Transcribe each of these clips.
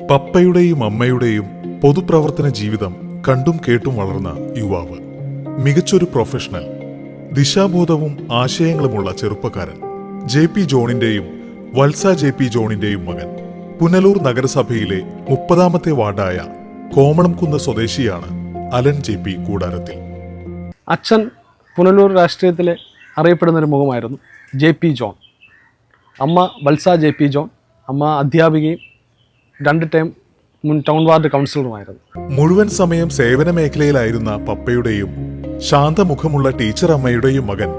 പപ്പയുടെയും അമ്മയുടെയും പൊതുപ്രവർത്തന ജീവിതം കണ്ടും കേട്ടും വളർന്ന യുവാവ്, മികച്ചൊരു പ്രൊഫഷണൽ, ദിശാബോധവും ആശയങ്ങളുമുള്ള ചെറുപ്പക്കാരൻ, JP ജോണിന്റെയും വത്സ JP ജോണിന്റെയും മകൻ. പുനലൂർ നഗരസഭയിലെ 30ാമത്തെ വാർഡായ കോമളംകുന്ന് സ്വദേശിയാണ് അലൻ JP കൂടാരത്തിൽ. അച്ഛൻ പുനലൂർ രാഷ്ട്രീയത്തിലെ അറിയപ്പെടുന്നൊരു മുഖമായിരുന്നു JP ജോൺ. അമ്മ വത്സ JP ജോൺ. അമ്മ അധ്യാപികയും 2 ടൈം മുൻ ടൗൺ വാർഡ് കൗൺസിലറുമായിരുന്നു. മുഴുവൻ സമയം സേവന മേഖലയിലായിരുന്ന പപ്പയുടെയും ശാന്തമുഖമുള്ള ടീച്ചർ അമ്മയുടെയും മകൻ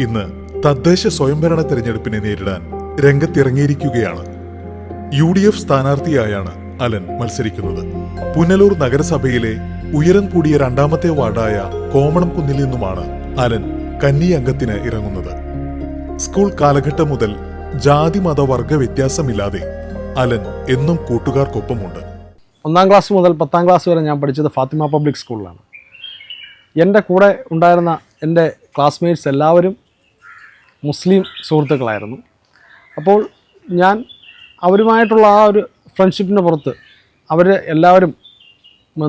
ഇന്ന് തദ്ദേശ സ്വയംഭരണ തെരഞ്ഞെടുപ്പിനെ നേരിടാൻ രംഗത്തിറങ്ങിയിരിക്കുകയാണ്. UDF സ്ഥാനാർത്ഥിയായാണ് അലൻ മത്സരിക്കുന്നത്. പുനലൂർ നഗരസഭയിലെ ഉയരം കൂടിയ 2ാമത്തെ വാർഡായ കോമളംകുന്നിൽ നിന്നുമാണ് അലൻ കന്നി അംഗത്തിന് ഇറങ്ങുന്നത്. സ്കൂൾ കാലഘട്ടം മുതൽ ജാതി മത വർഗ വ്യത്യാസമില്ലാതെ അലൻ എന്നും കൂട്ടുകാർക്കൊപ്പമുണ്ട്. 1ാം ക്ലാസ് മുതൽ 10ാം ക്ലാസ് വരെ ഞാൻ പഠിച്ചത് ഫാത്തിമ പബ്ലിക് സ്കൂളിലാണ്. എൻ്റെ കൂടെ ഉണ്ടായിരുന്ന എൻ്റെ ക്ലാസ്മേറ്റ്സ് എല്ലാവരും മുസ്ലിം സുഹൃത്തുക്കളായിരുന്നു. അപ്പോൾ ഞാൻ അവരുമായിട്ടുള്ള ആ ഒരു ഫ്രണ്ട്ഷിപ്പിന് പുറത്ത് അവർ എല്ലാവരും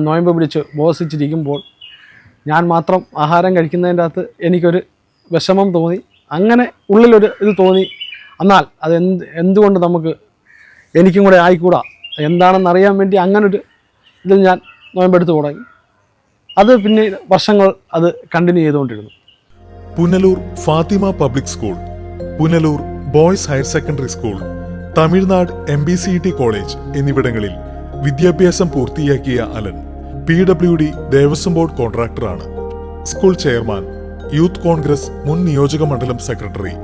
നോയമ്പ് പിടിച്ച് ഉപവസിച്ചിരിക്കുമ്പോൾ ഞാൻ മാത്രം ആഹാരം കഴിക്കുന്നതിൻ്റെ അകത്ത് എനിക്കൊരു വിഷമം തോന്നി. അങ്ങനെ ഉള്ളിലൊരു ഇത് തോന്നി, എന്നാൽ അത് എന്തുകൊണ്ട് നമുക്ക് എനിക്കും കൂടെ ആയിക്കൂടാ, എന്താണെന്ന് അറിയാൻ വേണ്ടി അങ്ങനൊരു ഇതിൽ ഞാൻ നോയമ്പെടുത്ത് തുടങ്ങി. അത് പിന്നെ വർഷങ്ങൾ അത് കണ്ടിന്യൂ ചെയ്തുകൊണ്ടിരുന്നു. Punalur Fathima public school, Punalur boys higher secondary school, Tamil Nadu MBCT college എന്നിവിടങ്ങളിൽ വിദ്യാഭ്യാസം പൂർത്തിയാക്കിയ അലൻ PWD ദേവസ്വം ബോർഡ് കോൺട്രാക്ടറാണ്. സ്കൂൾ ചെയർമാൻ, യൂത്ത് കോൺഗ്രസ് മുൻ നിയോജക മണ്ഡലം സെക്രട്ടറി,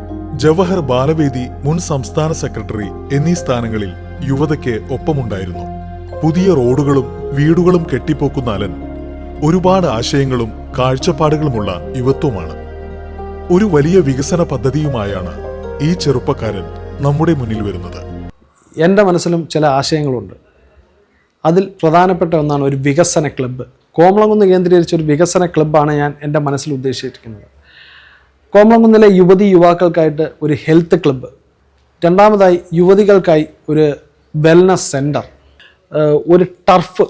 ജവഹർ ബാലവേദി മുൻ സംസ്ഥാന സെക്രട്ടറി എന്നീ സ്ഥാനങ്ങളിൽ യുവതയ്ക്ക് ഒപ്പമുണ്ടായിരുന്നു. പുതിയ റോഡുകളും വീടുകളും കെട്ടിപ്പോക്കുന്ന അലൻ ഒരുപാട് ആശയങ്ങളും കാഴ്ചപ്പാടുകളുമുള്ള യുവത്വമാണ്. ഒരു വലിയ വികസന പദ്ധതിയുമായാണ് ഈ ചെറുപ്പക്കാരൻ നമ്മുടെ മുന്നിൽ വരുന്നത്. എൻ്റെ മനസ്സിലും ചില ആശയങ്ങളുണ്ട്. അതിൽ പ്രധാനപ്പെട്ട ഒന്നാണ് ഒരു വികസന ക്ലബ്ബ്. കോമളംകുന്ന് കേന്ദ്രീകരിച്ച ഒരു വികസന ക്ലബ്ബാണ് ഞാൻ എൻ്റെ മനസ്സിൽ ഉദ്ദേശിച്ചിരിക്കുന്നത്. കോമളംകുന്നിലെ യുവാക്കൾക്കായിട്ട് ഒരു ഹെൽത്ത് ക്ലബ്ബ്, രണ്ടാമതായി യുവതികൾക്കായി ഒരു വെൽനസ് സെൻറ്റർ, ഒരു ടർഫ്,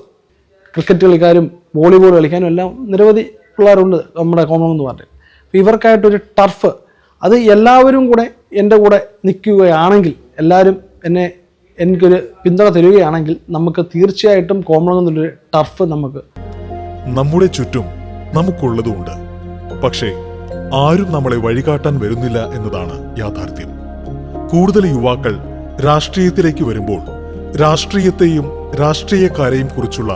ക്രിക്കറ്റ് കളിക്കാരും വോളിബോൾ കളിക്കാനും എല്ലാം നിരവധി പിള്ളേരുണ്ട് നമ്മുടെ കോമളംകുന്ന് വാർഡിൽ. അപ്പോൾ ഇവർക്കായിട്ടൊരു ടർഫ്, അത് എല്ലാവരും കൂടെ എൻ്റെ കൂടെ നിൽക്കുകയാണെങ്കിൽ, എല്ലാവരും എനിക്കൊരു പിന്തുണ തരികയാണെങ്കിൽ നമുക്ക് തീർച്ചയായിട്ടും കോമളംകുന്നൊരു ടർഫ് നമ്മുടെ ചുറ്റും നമുക്കുള്ളതുണ്ട്. പക്ഷേ ആരും നമ്മളെ വഴികാട്ടാൻ വരുന്നില്ല എന്നതാണ് യാഥാർത്ഥ്യം. കൂടുതൽ യുവാക്കൾ രാഷ്ട്രീയത്തിലേക്ക് വരുമ്പോൾ രാഷ്ട്രീയത്തെയും രാഷ്ട്രീയക്കാരെയും കുറിച്ചുള്ള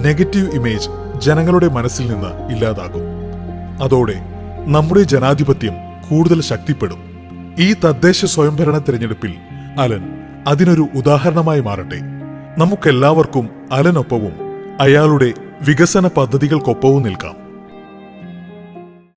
നെഗറ്റീവ് ഇമേജ് ജനങ്ങളുടെ മനസ്സിൽ നിന്ന് ഇല്ലാതാകും. അതോടെ നമ്മുടെ ജനാധിപത്യം കൂടുതൽ ശക്തിപ്പെടും. ഈ തദ്ദേശ സ്വയംഭരണ തിരഞ്ഞെടുപ്പിൽ അലൻ അതിനൊരു ഉദാഹരണമായി മാറട്ടെ. നമുക്കെല്ലാവർക്കും അലനൊപ്പവും അയാളുടെ വികസന പദ്ധതികൾക്കൊപ്പവും നിൽക്കാം.